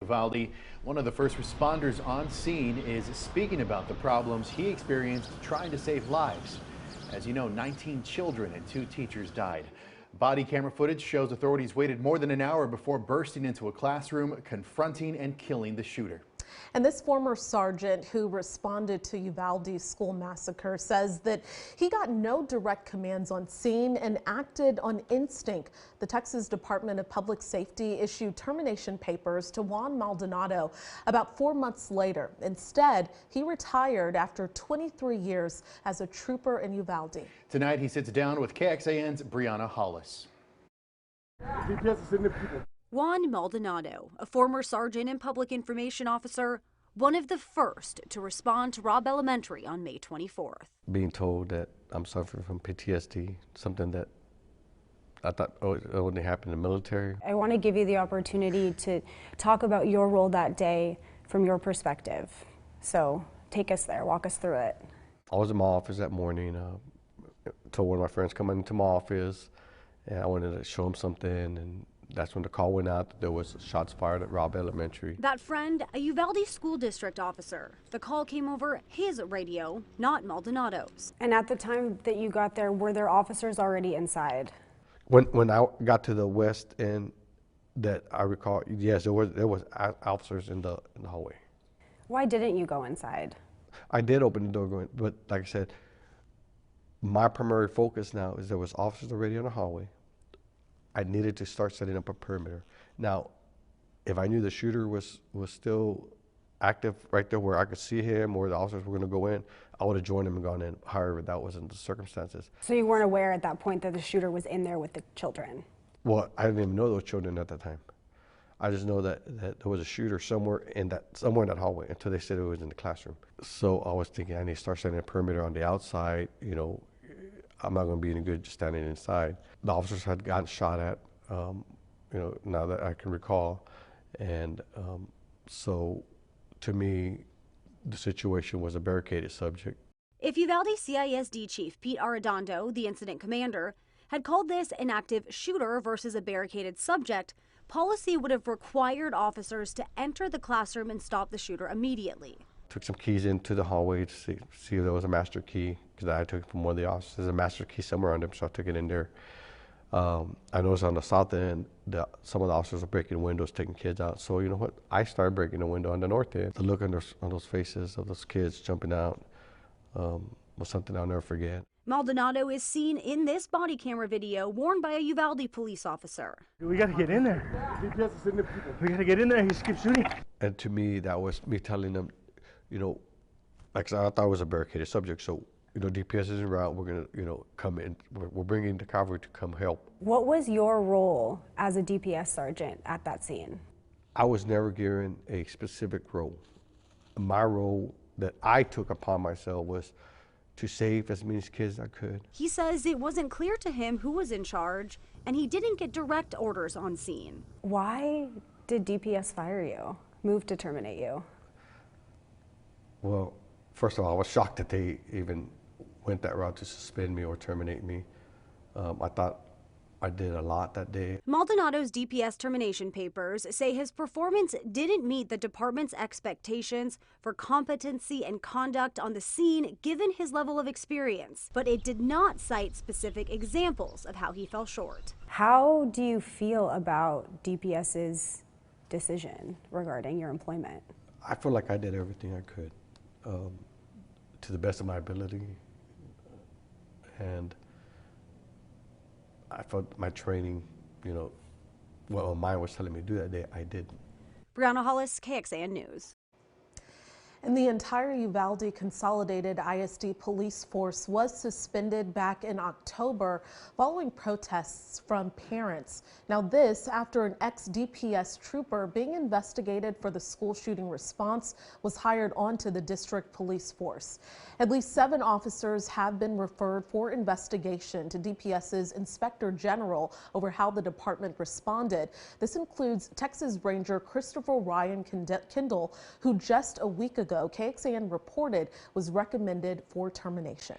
Uvalde, one of the first responders on scene, is speaking about the problems he experienced trying to save lives. As you know, 19 children and 2 teachers died. Body camera footage shows authorities waited more than an hour before bursting into a classroom, confronting and killing the shooter. And this former sergeant who responded to Uvalde's school massacre says that he got no direct commands on scene and acted on instinct. The Texas Department of Public Safety issued termination papers to Juan Maldonado about 4 months later. Instead, he retired after 23 years as a trooper in Uvalde. Tonight, he sits down with KXAN's Brianna Hollis. DPS is in the people. Juan Maldonado, a former sergeant and public information officer, one of the first to respond to Robb Elementary on May 24th. Being told that I'm suffering from PTSD, something that I thought it only happened in the military. I want to give you the opportunity to talk about your role that day from your perspective. So take us there, walk us through it. I was in my office that morning, told one of my friends come into my office, and I wanted to show him something, and that's when the call went out that there was shots fired at Robb Elementary. That friend, a Uvalde school district officer. The call came over his radio, not Maldonado's. And at the time that you got there, were there officers already inside? When I got to the west end, that I recall, yes, there was officers in the hallway. Why didn't you go inside? I did open the door going, but like I said, my primary focus now is there was officers already in the hallway. I needed to start setting up a perimeter. Now, if I knew the shooter was still active right there where I could see him or the officers were going to go in, I would have joined him and gone in. However, that wasn't the circumstances. So you weren't aware at that point that the shooter was in there with the children? Well, I didn't even know those children at that time. I just know that there was a shooter somewhere in that hallway until they said it was in the classroom. So I was thinking I need to start setting a perimeter on the outside. You know, I'm not going to be any good just standing inside. The officers had gotten shot at, you know, now that I can recall. And so to me, the situation was a barricaded subject. If Uvalde CISD Chief Pete Arredondo, the incident commander, had called this an active shooter versus a barricaded subject, policy would have required officers to enter the classroom and stop the shooter immediately. Took some keys into the hallway to see if there was a master key, because I took it from one of the officers. There's a master key somewhere on them, so I took it in there. I noticed on the south end, some of the officers were breaking windows, taking kids out. So you know what? I started breaking the window on the north end. The look on those faces of those kids jumping out was something I'll never forget. Maldonado is seen in this body camera video worn by a Uvalde police officer. We got to get in there. DPS is in the people. We got to get in there. He just keeps shooting. And to me, that was me telling them, you know, like I thought it was a barricaded subject. So, you know, DPS is en route. We're going to, you know, come in. We're bringing the cavalry to come help. What was your role as a DPS sergeant at that scene? I was never given a specific role. My role that I took upon myself was to save as many kids as I could. He says it wasn't clear to him who was in charge, and he didn't get direct orders on scene. Why did DPS fire you, move to terminate you? Well, first of all, I was shocked that they even went that route to suspend me or terminate me. I thought I did a lot that day. Maldonado's DPS termination papers say his performance didn't meet the department's expectations for competency and conduct on the scene given his level of experience, but it did not cite specific examples of how he fell short. How do you feel about DPS's decision regarding your employment? I feel like I did everything I could to the best of my ability, and I felt my training, you know, what my mind was telling me to do that day, I did. Brianna Hollis, KXAN News. And the entire Uvalde Consolidated ISD police force was suspended back in October following protests from parents. Now this after an ex-DPS trooper being investigated for the school shooting response was hired onto the district police force. At least 7 officers have been referred for investigation to DPS's Inspector General over how the department responded. This includes Texas Ranger Christopher Ryan Kendall, who just a week ago KXAN reported was recommended for termination.